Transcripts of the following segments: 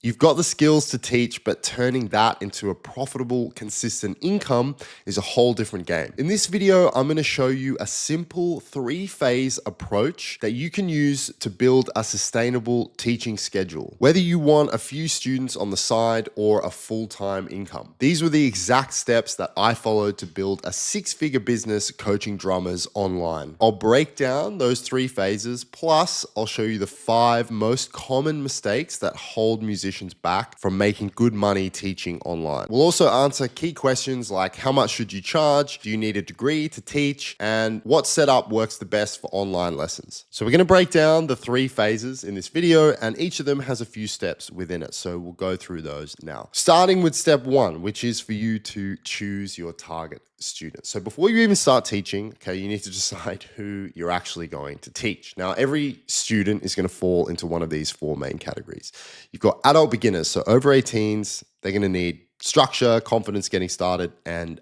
You've got the skills to teach, but turning that into a profitable, consistent income is a whole different game. In this video, I'm gonna show you a simple 3-phase approach that you can use to build a sustainable teaching schedule, whether you want a few students on the side or a full-time income. These were the exact steps that I followed to build a 6-figure business coaching drummers online. I'll break down those 3 phases, plus I'll show you the 5 most common mistakes that hold musicians back from making good money teaching online. We'll also answer key questions like how much should you charge? Do you need a degree to teach? And what setup works the best for online lessons? So we're going to break down the 3 phases in this video, and each of them has a few steps within it. So we'll go through those now. Starting with step 1, which is for you to choose your target students. So before you even start teaching, okay, you need to decide who you're actually going to teach. Now, every student is going to fall into one of these 4 main categories. You've got adult beginners, so over 18s, they're going to need structure, confidence getting started, and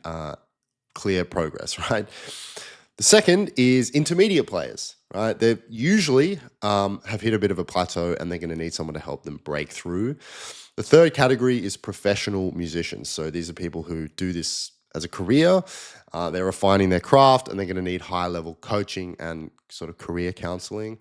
clear progress, right? The second is intermediate players, right? They usually have hit a bit of a plateau and they're going to need someone to help them break through. The third category is professional musicians. So these are people who do this as a career, they're refining their craft, and they're going to need high-level coaching and sort of career counseling.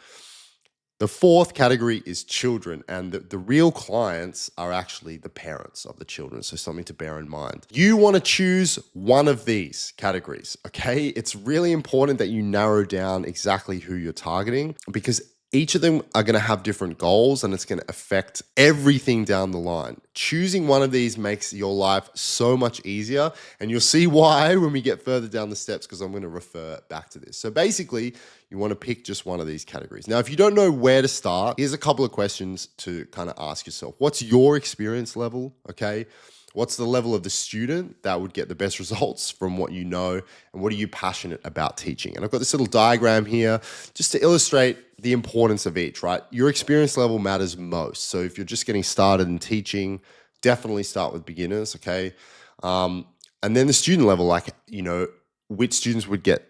The fourth category is children, and the real clients are actually the parents of the children, so something to bear in mind. You want to choose one of these categories, okay? It's really important that you narrow down exactly who you're targeting, because each of them are going to have different goals and it's going to affect everything down the line. Choosing one of these makes your life so much easier, and you'll see why when we get further down the steps, because I'm going to refer back to this. So basically, you want to pick just one of these categories. Now, if you don't know where to start, here's a couple of questions to kind of ask yourself. What's your experience level, okay? What's the level of the student that would get the best results from what you know, and what are you passionate about teaching? And I've got this little diagram here just to illustrate the importance of each, right? Your experience level matters most. So if you're just getting started in teaching, definitely start with beginners, okay? And then the student level, like, you know, which students would get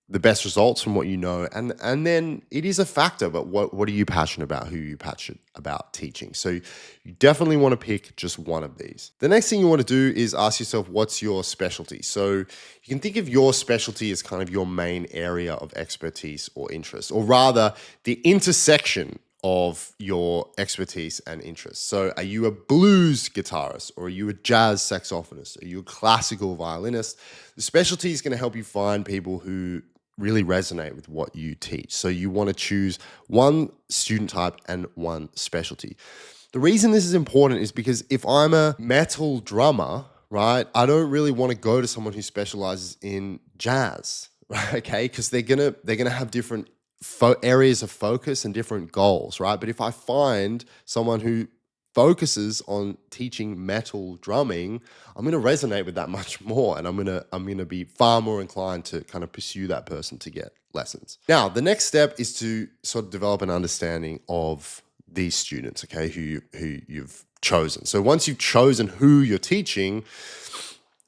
the best results from what you know, and then it is a factor, but what are you passionate about? Who are you passionate about teaching? So you definitely want to pick just one of these. The next thing you want to do is ask yourself, what's your specialty? So you can think of your specialty as kind of your main area of expertise or interest, or rather the intersection of your expertise and interests. So are you a blues guitarist, or are you a jazz saxophonist? Are you a classical violinist? The specialty is going to help you find people who really resonate with what you teach. So you want to choose one student type and one specialty. The reason this is important is because if I'm a metal drummer, right, I don't really want to go to someone who specializes in jazz, right? Okay, because they're gonna have different areas of focus and different goals, right? But if I find someone who focuses on teaching metal drumming, I'm going to resonate with that much more, and I'm going to be far more inclined to kind of pursue that person to get lessons. Now, the next step is to sort of develop an understanding of these students, okay, who you've chosen. So once you've chosen who you're teaching,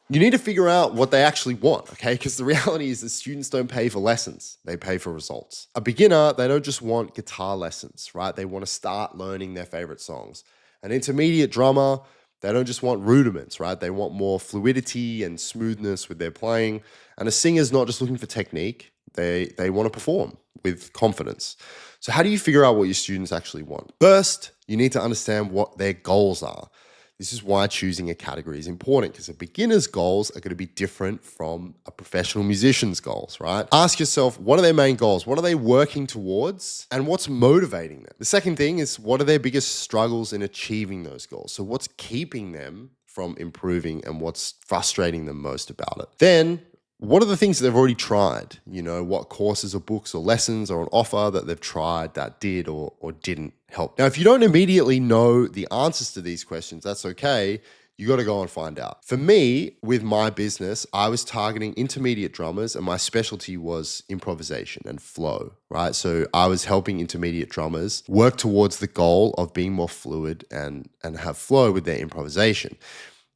you need to figure out what they actually want, okay? Because the reality is that students don't pay for lessons, they pay for results. A beginner, they don't just want guitar lessons, right? They want to start learning their favorite songs. An intermediate drummer, they don't just want rudiments, right? They want more fluidity and smoothness with their playing. And a singer's not just looking for technique, they want to perform with confidence. So how do you figure out what your students actually want? First, you need to understand what their goals are. This is why choosing a category is important, because a beginner's goals are going to be different from a professional musician's goals, right? Ask yourself, what are their main goals? What are they working towards? And what's motivating them? The second thing is, what are their biggest struggles in achieving those goals? So what's keeping them from improving, and what's frustrating them most about it? Then, what are the things that they've already tried? You know, what courses or books or lessons are on offer that they've tried that did or didn't help? Now, if you don't immediately know the answers to these questions, that's okay. You got to go and find out. For me, with my business, I was targeting intermediate drummers, and my specialty was improvisation and flow, right? So I was helping intermediate drummers work towards the goal of being more fluid and have flow with their improvisation.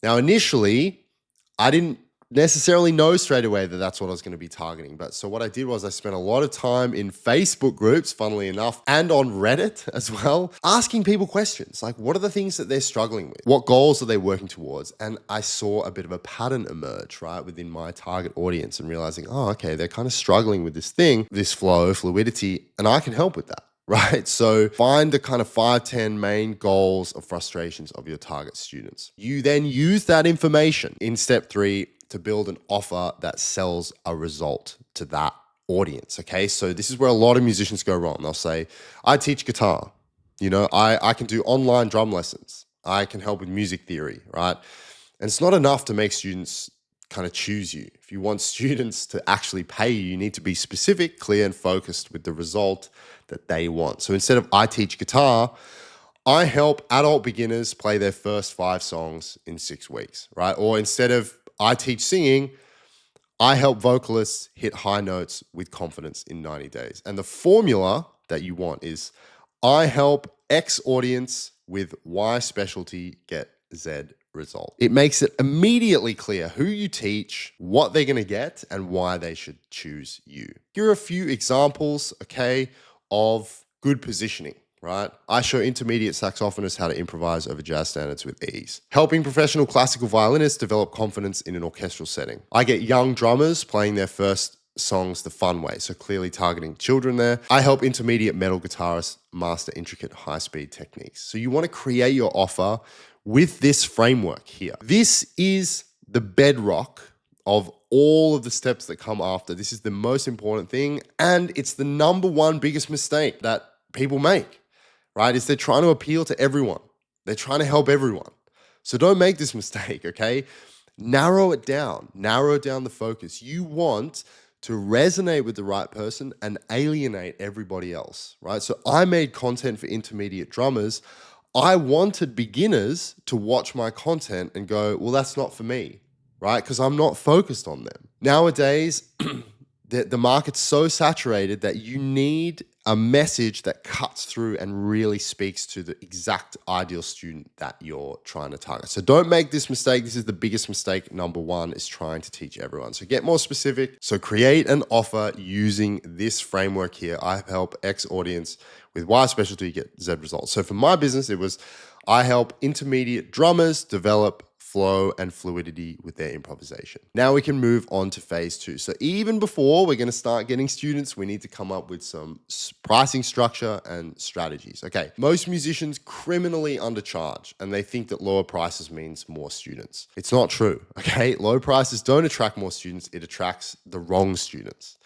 Now, initially, I didn't necessarily know straight away that that's what I was going to be targeting. But so what I did was I spent a lot of time in Facebook groups, funnily enough, and on Reddit as well, asking people questions like, what are the things that they're struggling with? What goals are they working towards? And I saw a bit of a pattern emerge, right, within my target audience and realizing, oh, okay, they're kind of struggling with this thing, this flow, fluidity, and I can help with that. Right? So find the kind of 5, 10 main goals or frustrations of your target students. You then use that information in step 3 to build an offer that sells a result to that audience. Okay. So this is where a lot of musicians go wrong. They'll say, I teach guitar. I can do online drum lessons. I can help with music theory, right? And it's not enough to make students kind of choose you. If you want students to actually pay you, you need to be specific, clear, and focused with the result that they want. So instead of I teach guitar, I help adult beginners play their first 5 songs in 6 weeks, right? Or instead of I teach singing, I help vocalists hit high notes with confidence in 90 days. And the formula that you want is I help X audience with Y specialty get Z result. It makes it immediately clear who you teach, what they're going to get, and why they should choose you. Here are a few examples, okay, of good positioning, right? I show intermediate saxophonists how to improvise over jazz standards with ease. Helping professional classical violinists develop confidence in an orchestral setting. I get young drummers playing their first songs the fun way, so clearly targeting children there. I help intermediate metal guitarists master intricate high-speed techniques. So you want to create your offer with this framework here. This is the bedrock of all of the steps that come after. This is the most important thing, and it's the number one biggest mistake that people make, right? Is they're trying to appeal to everyone. They're trying to help everyone. So don't make this mistake, okay? Narrow it down the focus. You want to resonate with the right person and alienate everybody else, right? So I made content for intermediate drummers. I wanted beginners to watch my content and go, well, that's not for me, right? Because I'm not focused on them. Nowadays, the market's so saturated that you need a message that cuts through and really speaks to the exact ideal student that you're trying to target. So don't make this mistake. This is the biggest mistake. Number 1 is trying to teach everyone. So get more specific. So create an offer using this framework here. I help X audience with Y specialty get Z results. So for my business, it was I help intermediate drummers develop flow and fluidity with their improvisation. Now we can move on to phase 2. So even before we're going to start getting students, we need to come up with some pricing structure and strategies. Okay, most musicians criminally undercharge and they think that lower prices means more students. It's not true, okay? Low prices don't attract more students, it attracts the wrong students.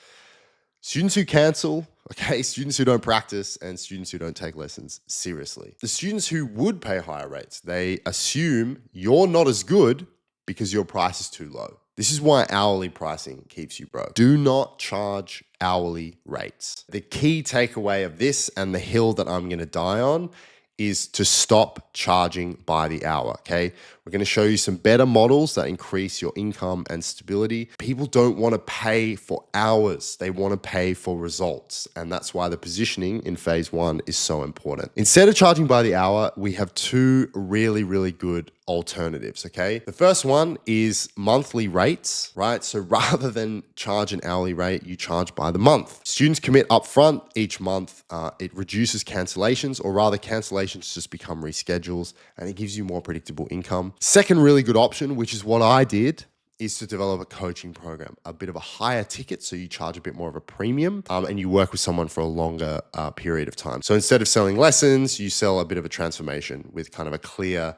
Students who cancel, okay, students who don't practice, and students who don't take lessons seriously. The students who would pay higher rates, they assume you're not as good because your price is too low. This is why hourly pricing keeps you broke. Do not charge hourly rates. The key takeaway of this and the hill that I'm going to die on is to stop charging by the hour, okay? We're going to show you some better models that increase your income and stability. People don't want to pay for hours. They want to pay for results. And that's why the positioning in phase 1 is so important. Instead of charging by the hour, we have 2 really, really good alternatives, okay? The first one is monthly rates, right? So rather than charge an hourly rate, you charge by the month. Students commit upfront each month. It reduces cancellations, or rather cancellations just become reschedules, and it gives you more predictable income. Second really good option, which is what I did, is to develop a coaching program, a bit of a higher ticket, so you charge a bit more of a premium, and you work with someone for a longer period of time. So instead of selling lessons, you sell a bit of a transformation with kind of a clear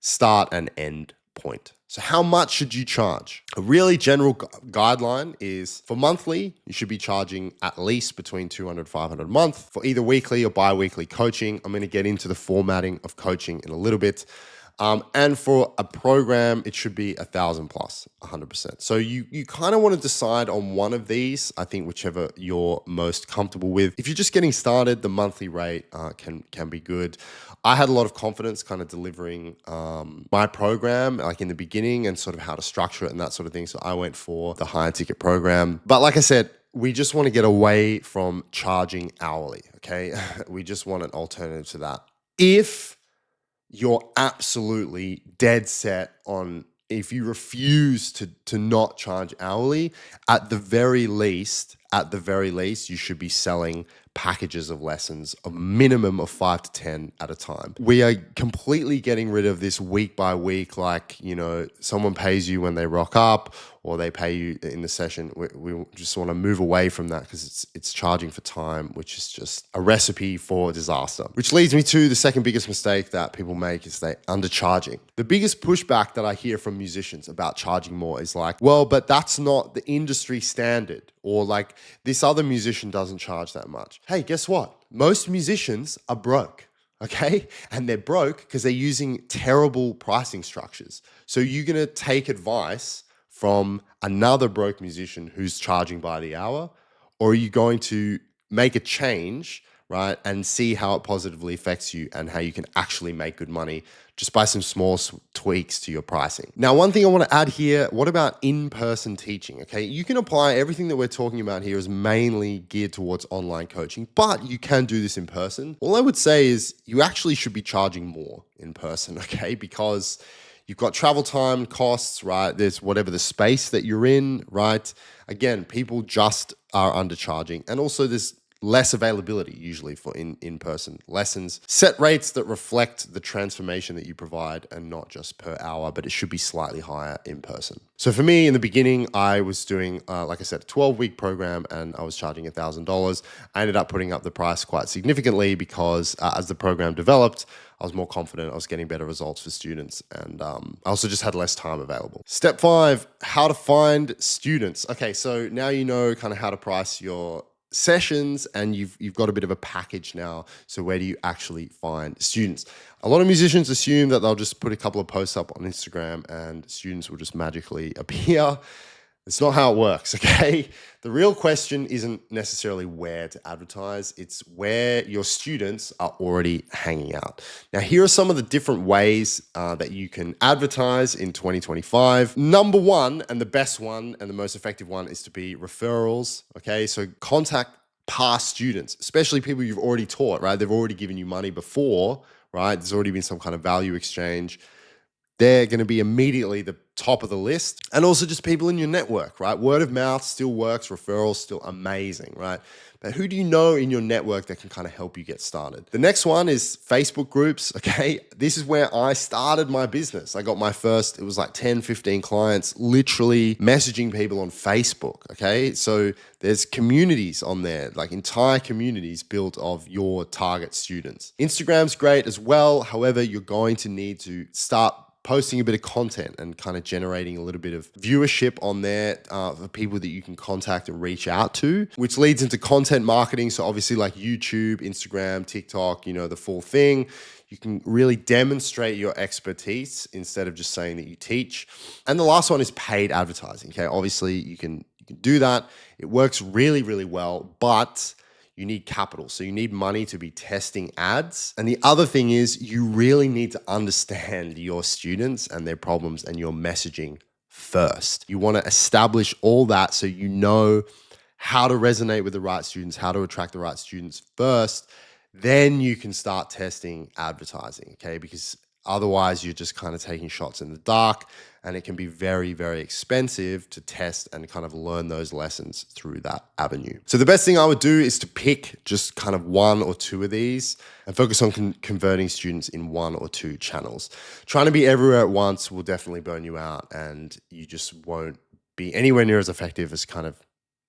start and end point. So how much should you charge? A really general guideline is for monthly, you should be charging at least between $200 and $500 a month. For either weekly or bi-weekly coaching, I'm going to get into the formatting of coaching in a little bit. And for a program, it should be 1,000 plus, 100%. So you kind of want to decide on one of these, I think whichever you're most comfortable with. If you're just getting started, the monthly rate can be good. I had a lot of confidence kind of delivering my program like in the beginning and sort of how to structure it and that sort of thing. So I went for the higher ticket program. But like I said, we just want to get away from charging hourly, okay? We just want an alternative to that. If you're absolutely dead set on if you refuse to not charge hourly, at the very least, you should be selling packages of lessons, a minimum of 5 to 10 at a time. We are completely getting rid of this week by week, like, someone pays you when they rock up or they pay you in the session. We just want to move away from that because it's charging for time, which is just a recipe for disaster. Which leads me to the second biggest mistake that people make is they undercharging. The biggest pushback that I hear from musicians about charging more is like, well, but that's not the industry standard, or like this other musician doesn't charge that much. Hey, guess what? Most musicians are broke. Okay. And they're broke because they're using terrible pricing structures. So you're going to take advice from another broke musician who's charging by the hour, or are you going to make a change, right, and see how it positively affects you and how you can actually make good money just by some small tweaks to your pricing? Now, one thing I want to add here, what about in-person teaching? Okay, you can apply everything that we're talking about here is mainly geared towards online coaching, but you can do this in person. All I would say is you actually should be charging more in person, okay, because you've got travel time costs, right? There's whatever the space that you're in, right? Again, people just are undercharging. And also there's less availability usually for in-person lessons. Set rates that reflect the transformation that you provide and not just per hour, but it should be slightly higher in person. So for me, in the beginning, I was doing, like I said, a 12-week program and I was charging $1,000. I ended up putting up the price quite significantly because as the program developed, I was more confident, I was getting better results for students, and I also just had less time available. Step 5, how to find students. Okay, so now you know kind of how to price your sessions and you've got a bit of a package now. So where do you actually find students? A lot of musicians assume that they'll just put a couple of posts up on Instagram and students will just magically appear. It's not how it works, okay? The real question isn't necessarily where to advertise, it's where your students are already hanging out. Now, here are some of the different ways that you can advertise in 2025. Number one, and the best one and the most effective one, is to be referrals, okay? So contact past students, especially people you've already taught, right? They've already given you money before, right? There's already been some kind of value exchange. They're going to be immediately the top of the list. And also just people in your network, right? Word of mouth still works, referrals still amazing, right? But who do you know in your network that can kind of help you get started? The next one is Facebook groups, okay? This is where I started my business. I got my first, it was like 10, 15 clients, literally messaging people on Facebook, okay? So there's communities on there, like entire communities built of your target students. Instagram's great as well. However, you're going to need to start posting a bit of content and kind of generating a little bit of viewership on there for people that you can contact and reach out to, which leads into content marketing. So obviously like YouTube, Instagram, TikTok, the full thing. You can really demonstrate your expertise instead of just saying that you teach. And the last one is paid advertising. Okay, obviously you can do that. It works really, really well, but you need capital. So you need money to be testing ads. And the other thing is you really need to understand your students and their problems and your messaging first. You want to establish all that so you know how to resonate with the right students, how to attract the right students first. Then you can start testing advertising, okay? Because otherwise you're just kind of taking shots in the dark and it can be very, very expensive to test and kind of learn those lessons through that avenue. So the best thing I would do is to pick just kind of one or two of these and focus on converting students in one or two channels. Trying to be everywhere at once will definitely burn you out and you just won't be anywhere near as effective as kind of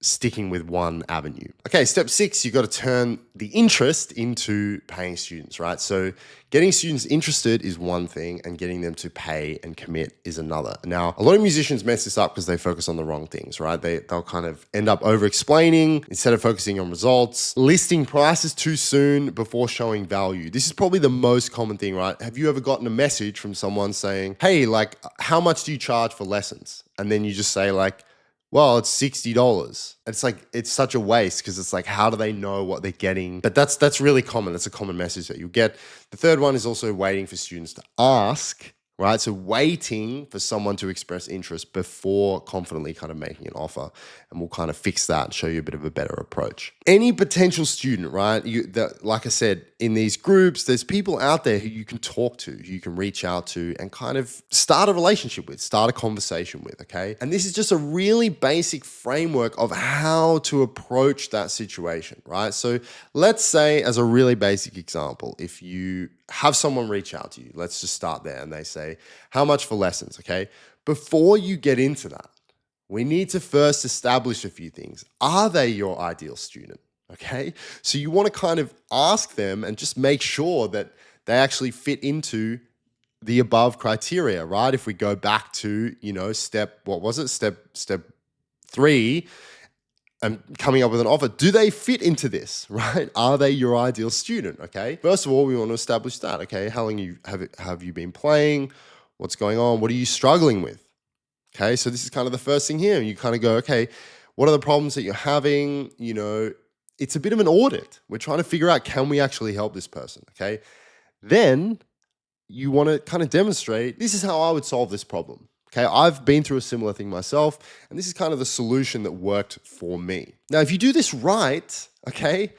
sticking with one avenue. Okay, step 6, you got to turn the interest into paying students, right? So getting students interested is one thing and getting them to pay and commit is another. Now, a lot of musicians mess this up because they focus on the wrong things, right? They'll kind of end up over-explaining instead of focusing on results, listing prices too soon before showing value. This is probably the most common thing, right? Have you ever gotten a message from someone saying, hey, like, how much do you charge for lessons? And then you just say like, well, it's $60. It's like, it's such a waste because it's like, how do they know what they're getting? But that's really common. That's a common message that you get. The third one is also waiting for students to ask right? So waiting for someone to express interest before confidently kind of making an offer. And we'll kind of fix that and show you a bit of a better approach. Any potential student, right? Like I said, in these groups, there's people out there who you can talk to, who you can reach out to and kind of start a relationship with, start a conversation with, okay? And this is just a really basic framework of how to approach that situation, right? So let's say, as a really basic example, if you have someone reach out to you, let's just start there, and they say, how much for lessons, okay? Before you get into that, we need to first establish a few things. Are they your ideal student? Okay. So you want to kind of ask them and just make sure that they actually fit into the above criteria, right? If we go back to, step 3 and coming up with an offer, do they fit into this, right? Are they your ideal student? Okay. First of all, we want to establish that. Okay. How long have you been playing? What's going on? What are you struggling with? Okay, so this is kind of the first thing here. You kind of go, okay, what are the problems that you're having? It's a bit of an audit. We're trying to figure out, can we actually help this person? Okay, then you want to kind of demonstrate, this is how I would solve this problem. Okay, I've been through a similar thing myself, and this is kind of the solution that worked for me. Now, if you do this right, okay,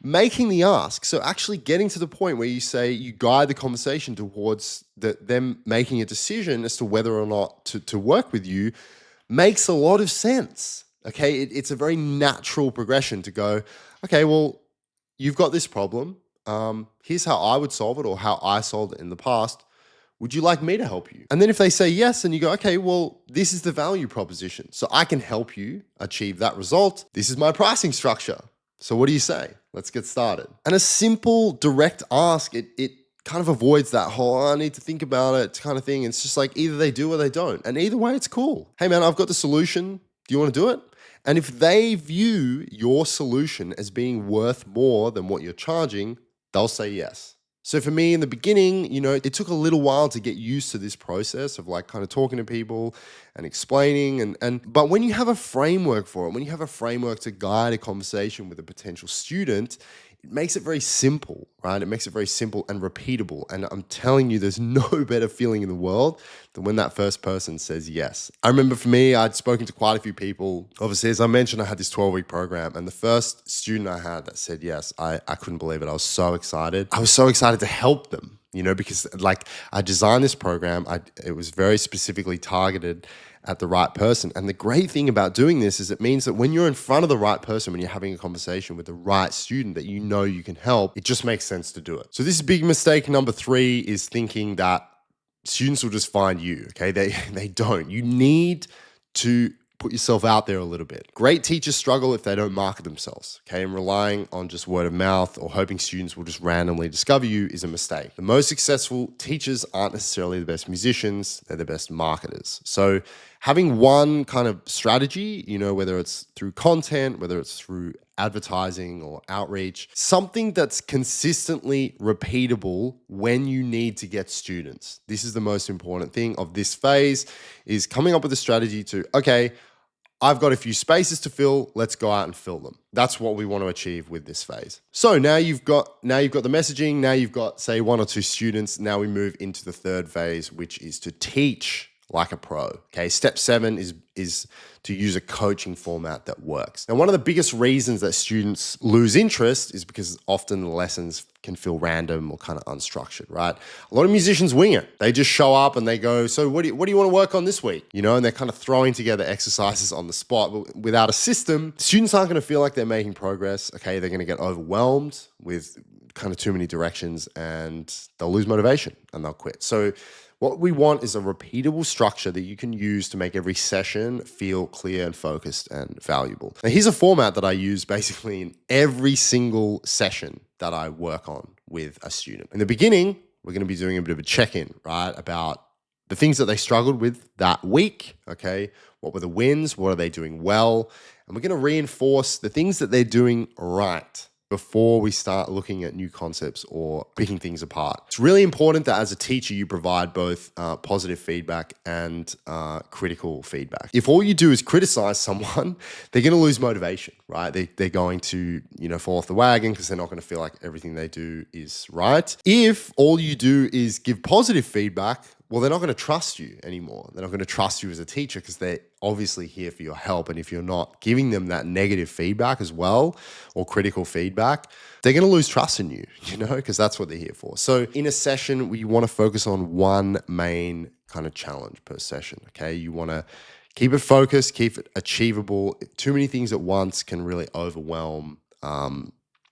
making the ask, so actually getting to the point where you say, you guide the conversation towards them making a decision as to whether or not to work with you, makes a lot of sense. Okay, it's a very natural progression to go, okay, well, you've got this problem. Here's how I would solve it, or how I solved it in the past. Would you like me to help you? And then if they say yes, and you go, okay, well, this is the value proposition. So I can help you achieve that result. This is my pricing structure. So what do you say? Let's get started. And a simple direct ask, it kind of avoids that whole, I need to think about it kind of thing. It's just like, either they do or they don't. And either way, it's cool. Hey man, I've got the solution. Do you want to do it? And if they view your solution as being worth more than what you're charging, they'll say yes. So for me in the beginning, it took a little while to get used to this process of like kind of talking to people and explaining but when you have a framework for it, when you have a framework to guide a conversation with a potential student, it makes it very simple, right? It makes it very simple and repeatable. And I'm telling you, there's no better feeling in the world than when that first person says yes. I remember for me, I'd spoken to quite a few people. Obviously, as I mentioned, I had this 12-week program, and the first student I had that said yes, I couldn't believe it. I was so excited. I was so excited to help them, because like I designed this program, it was very specifically targeted at the right person. And the great thing about doing this is it means that when you're in front of the right person, when you're having a conversation with the right student that you can help, it just makes sense to do it. So this is big mistake number 3, is thinking that students will just find you, okay? They don't. You need to put yourself out there a little bit. Great teachers struggle if they don't market themselves, okay? And relying on just word of mouth or hoping students will just randomly discover you is a mistake. The most successful teachers aren't necessarily the best musicians, they're the best marketers. So having one kind of strategy, whether it's through content, whether it's through advertising or outreach, something that's consistently repeatable when you need to get students. This is the most important thing of this phase, is coming up with a strategy to, okay, I've got a few spaces to fill, let's go out and fill them. That's what we want to achieve with this phase. So now you've got the messaging, now you've got, say, 1 or 2 students. Now we move into the third phase, which is to teach like a pro. Okay, step 7 is to use a coaching format that works. And one of the biggest reasons that students lose interest is because often the lessons can feel random or kind of unstructured, right? A lot of musicians wing it. They just show up and they go, so what do you want to work on this week? And they're kind of throwing together exercises on the spot. But without a system, students aren't going to feel like they're making progress. Okay, they're going to get overwhelmed with kind of too many directions, and they'll lose motivation and they'll quit. So what we want is a repeatable structure that you can use to make every session feel clear and focused and valuable. Now, here's a format that I use basically in every single session that I work on with a student. In the beginning, we're going to be doing a bit of a check-in, right, about the things that they struggled with that week, okay? What were the wins? What are they doing well? And we're going to reinforce the things that they're doing right before we start looking at new concepts or picking things apart. It's really important that as a teacher, you provide both positive feedback and critical feedback. If all you do is criticize someone, they're going to lose motivation, right? They're going to, fall off the wagon because they're not going to feel like everything they do is right. If all you do is give positive feedback, well, they're not going to trust you anymore. They're not going to trust you as a teacher because they're obviously here for your help. And if you're not giving them that negative feedback as well, or critical feedback, they're going to lose trust in you, because that's what they're here for. So in a session, we want to focus on one main kind of challenge per session, okay? You want to keep it focused, keep it achievable. Too many things at once can really overwhelm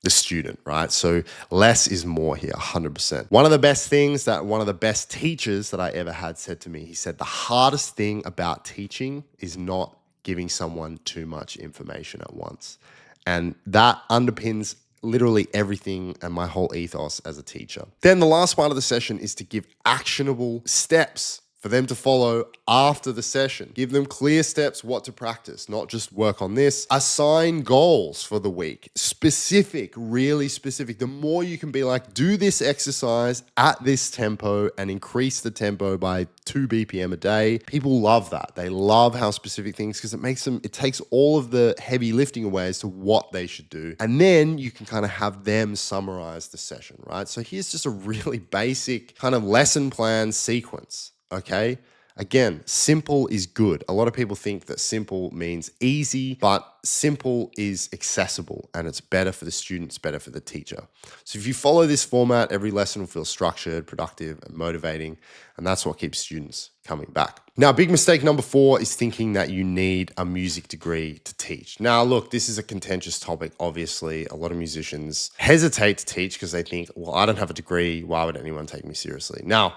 the student, right? So less is more here, 100%. One of the best things that one of the best teachers that I ever had said to me, he said, the hardest thing about teaching is not giving someone too much information at once. And that underpins literally everything and my whole ethos as a teacher. Then the last part of the session is to give actionable steps for them to follow after the session. Give them clear steps what to practice, not just work on this. Assign goals for the week. Specific, really specific. The more you can be like, do this exercise at this tempo and increase the tempo by 2 BPM a day. People love that. They love how specific things, because it takes all of the heavy lifting away as to what they should do. And then you can kind of have them summarize the session, right? So here's just a really basic kind of lesson plan sequence. Okay. Again, simple is good. A lot of people think that simple means easy, but simple is accessible and it's better for the students, better for the teacher. So if you follow this format, every lesson will feel structured, productive, and motivating. And that's what keeps students coming back. Now, big mistake number 4 is thinking that you need a music degree to teach. Now, look, this is a contentious topic. Obviously, a lot of musicians hesitate to teach because they think, well, I don't have a degree. Why would anyone take me seriously? Now,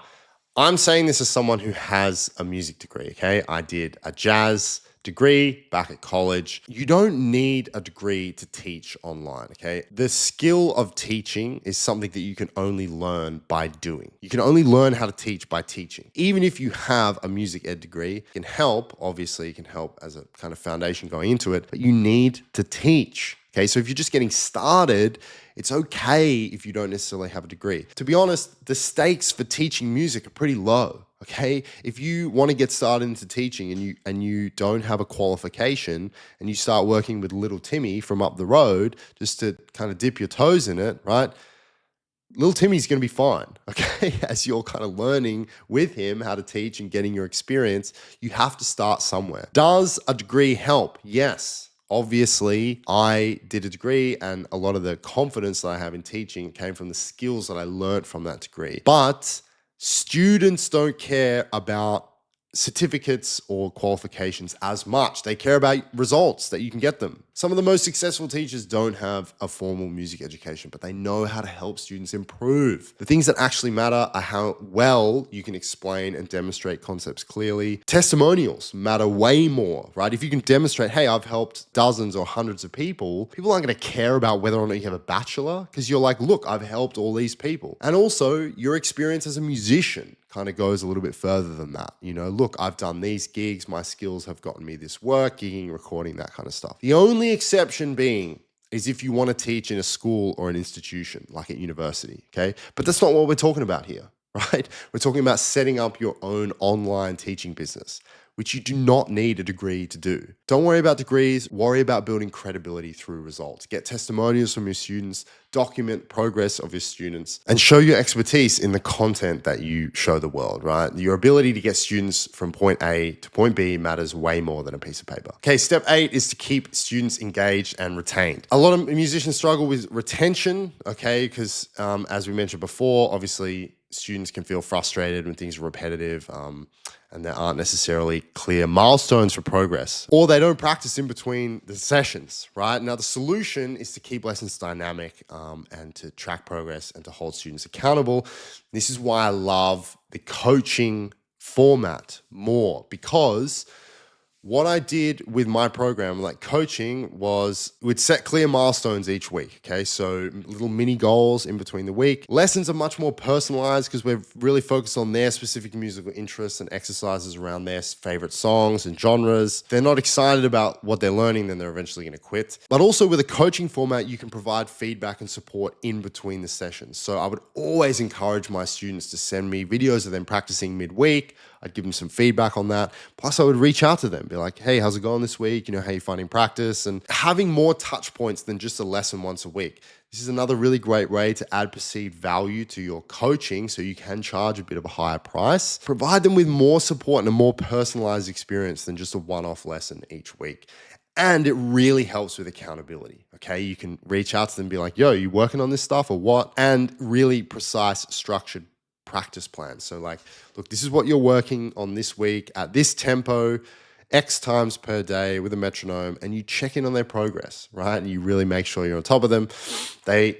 I'm saying this as someone who has a music degree, okay? I did a jazz degree back at college. You don't need a degree to teach online, okay? The skill of teaching is something that you can only learn by doing. You can only learn how to teach by teaching. Even if you have a music ed degree, it can help. Obviously, it can help as a kind of foundation going into it, but you need to teach. Okay, so if you're just getting started, it's okay if you don't necessarily have a degree. To be honest, the stakes for teaching music are pretty low. Okay, if you want to get started into teaching and you don't have a qualification and you start working with little Timmy from up the road just to kind of dip your toes in it, right? Little Timmy's going to be fine, okay? As you're kind of learning with him how to teach and getting your experience, you have to start somewhere. Does a degree help? Yes. Obviously, I did a degree and a lot of the confidence that I have in teaching came from the skills that I learned from that degree. But students don't care about certificates or qualifications as much. They care about results that you can get them. Some of the most successful teachers don't have a formal music education, but they know how to help students improve. The things that actually matter are how well you can explain and demonstrate concepts clearly. Testimonials matter way more, right? If you can demonstrate, hey, I've helped dozens or hundreds of people, people aren't going to care about whether or not you have a bachelor, because you're like, look, I've helped all these people. And also your experience as a musician kind of goes a little bit further than that. Look, I've done these gigs, my skills have gotten me this work, gigging, recording, that kind of stuff. The only exception being is if you want to teach in a school or an institution, like at university, okay? But that's not what we're talking about here, right? We're talking about setting up your own online teaching business, which you do not need a degree to do. Don't worry about degrees, worry about building credibility through results. Get testimonials from your students, document progress of your students, and show your expertise in the content that you show the world, right? Your ability to get students from point A to point B matters way more than a piece of paper. Okay, step 8 is to keep students engaged and retained. A lot of musicians struggle with retention, okay, because as we mentioned before, obviously students can feel frustrated when things are repetitive, and there aren't necessarily clear milestones for progress, or they don't practice in between the sessions, right? Now, the solution is to keep lessons dynamic and to track progress and to hold students accountable. This is why I love the coaching format more, because what I did with my program, like coaching, was we'd set clear milestones each week, okay? So little mini goals in between the week. Lessons are much more personalized because we're really focused on their specific musical interests and exercises around their favorite songs and genres. If they're not excited about what they're learning, then they're eventually gonna quit. But also with a coaching format, you can provide feedback and support in between the sessions. So I would always encourage my students to send me videos of them practicing midweek. I'd give them some feedback on that. Plus, I would reach out to them, Be like, hey, how's it going this week? How you finding practice? And having more touch points than just a lesson once a week. This is another really great way to add perceived value to your coaching so you can charge a bit of a higher price. Provide them with more support and a more personalized experience than just a one-off lesson each week. And it really helps with accountability, okay? You can reach out to them and be like, yo, you working on this stuff or what? And really precise, structured practice plans. So like, look, this is what you're working on this week at this tempo, X times per day with a metronome, and you check in on their progress, right? And you really make sure you're on top of them.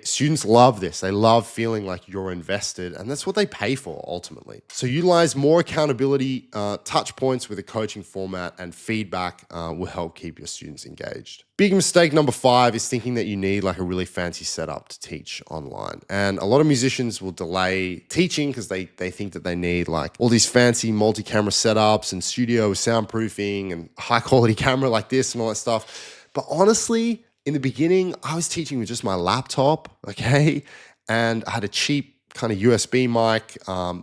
Students love this. They love feeling like you're invested, and that's what they pay for ultimately. So utilize more accountability, touch points with a coaching format, and feedback will help keep your students engaged. Big mistake number 5 is thinking that you need like a really fancy setup to teach online. And a lot of musicians will delay teaching because they think that they need like all these fancy multi-camera setups and studio with soundproofing and high quality camera like this and all that stuff. But honestly, in the beginning, I was teaching with just my laptop, okay? And I had a cheap kind of USB mic,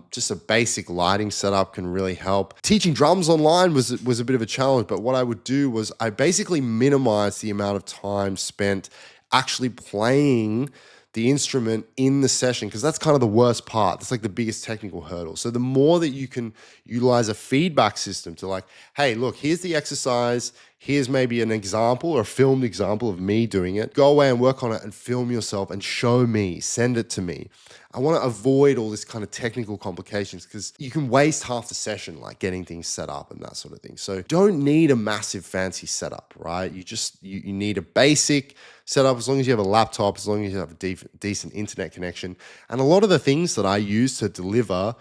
just a basic lighting setup can really help. Teaching drums online was a bit of a challenge, but what I would do was I basically minimize the amount of time spent actually playing the instrument in the session, because that's kind of the worst part. That's like the biggest technical hurdle. So the more that you can utilize a feedback system to like, hey, look, here's the exercise, here's maybe an example or a filmed example of me doing it. Go away and work on it and film yourself and show me, send it to me. I want to avoid all this kind of technical complications because you can waste half the session like getting things set up and that sort of thing. So don't need a massive fancy setup, right? You need a basic setup as long as you have a laptop, as long as you have a decent internet connection. And a lot of the things that I use to deliver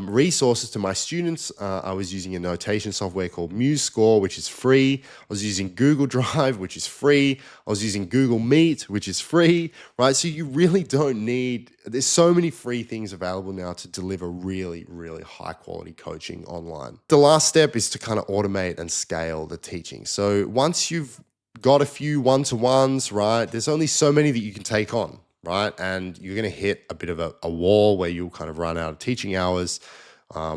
resources to my students, I was using a notation software called MuseScore, which is free. I was using Google Drive, which is free. I was using Google Meet, which is free, right? So you really don't need, there's so many free things available now to deliver really, really high quality coaching online. The last step is to kind of automate and scale the teaching. So once you've got a few one-to-ones, right, there's only so many that you can take on, right? And you're going to hit a bit of a wall where you'll kind of run out of teaching hours.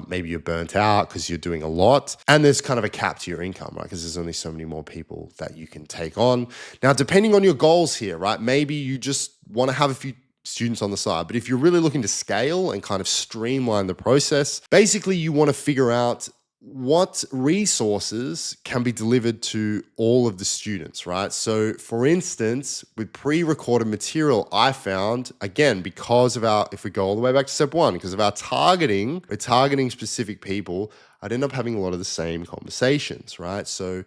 Maybe you're burnt out because you're doing a lot. And there's kind of a cap to your income, right? Because there's only so many more people that you can take on. Now, depending on your goals here, right? Maybe you just want to have a few students on the side. But if you're really looking to scale and kind of streamline the process, basically you want to figure out what resources can be delivered to all of the students, right? So for instance, with pre-recorded material, I found, again, because of if we go all the way back to step 1, because of our targeting, we're targeting specific people, I'd end up having a lot of the same conversations, right? So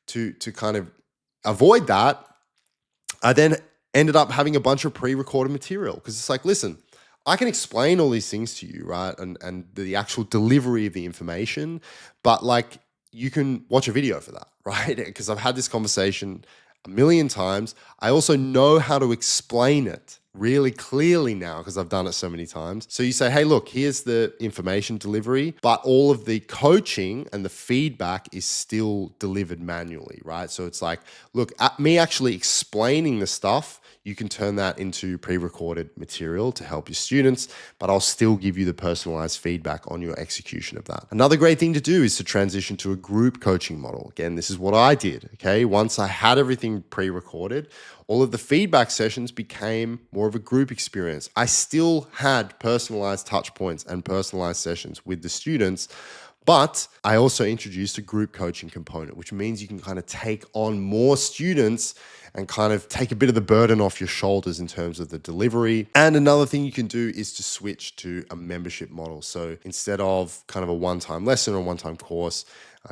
to kind of avoid that, I then ended up having a bunch of pre-recorded material because it's like, listen, I can explain all these things to you, right? And the actual delivery of the information, but like you can watch a video for that, right? Because I've had this conversation a million times. I also know how to explain it really clearly now because I've done it so many times. So you say, hey, look, here's the information delivery, but all of the coaching and the feedback is still delivered manually, right? So it's like, look, at me actually explaining the stuff, you can turn that into pre-recorded material to help your students, but I'll still give you the personalized feedback on your execution of that. Another great thing to do is to transition to a group coaching model. Again, this is what I did, okay? Once I had everything pre-recorded, all of the feedback sessions became more of a group experience. I still had personalized touch points and personalized sessions with the students, but I also introduced a group coaching component, which means you can kind of take on more students and kind of take a bit of the burden off your shoulders in terms of the delivery. And another thing you can do is to switch to a membership model. So instead of kind of a one-time lesson or one-time course,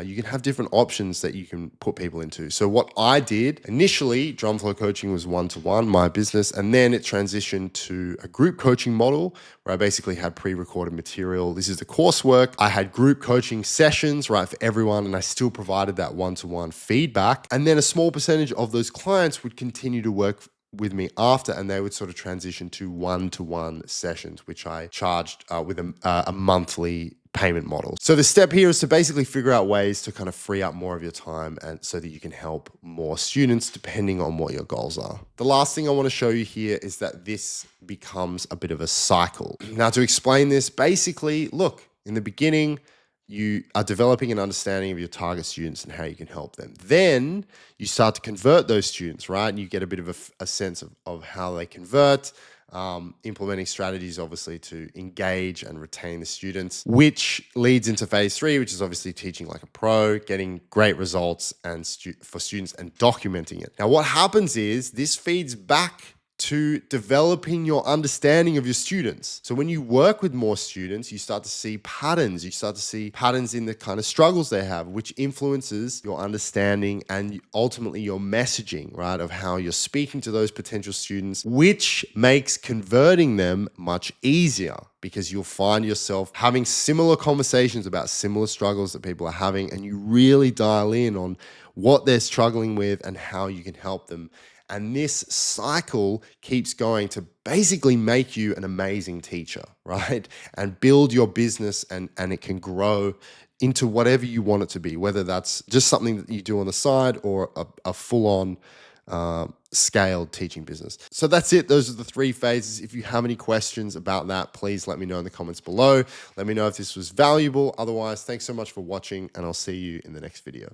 you can have different options that you can put people into. So what I did initially, Drumflow Coaching was one-to-one, my business, and then it transitioned to a group coaching model where I basically had pre-recorded material. This is the coursework. I had group coaching sessions, right, for everyone, and I still provided that one-to-one feedback. And then a small percentage of those clients would continue to work with me after, and they would sort of transition to one-to-one sessions, which I charged with a monthly payment model. So the step here is to basically figure out ways to kind of free up more of your time and so that you can help more students depending on what your goals are. The last thing I want to show you here is that this becomes a bit of a cycle. Now to explain this, basically, look, in the beginning, you are developing an understanding of your target students and how you can help them. Then you start to convert those students, right? And you get a bit of a sense of how they convert, implementing strategies, obviously, to engage and retain the students, which leads into phase 3, which is obviously teaching like a pro, getting great results for students and documenting it. Now, what happens is this feeds back to developing your understanding of your students. So when you work with more students, you start to see patterns. You start to see patterns in the kind of struggles they have, which influences your understanding and ultimately your messaging, right? Of how you're speaking to those potential students, which makes converting them much easier because you'll find yourself having similar conversations about similar struggles that people are having, and you really dial in on what they're struggling with and how you can help them. And this cycle keeps going to basically make you an amazing teacher, right? And build your business, and it can grow into whatever you want it to be, whether that's just something that you do on the side or a full-on scaled teaching business. So that's it. Those are the 3 phases. If you have any questions about that, please let me know in the comments below. Let me know if this was valuable. Otherwise, thanks so much for watching, and I'll see you in the next video.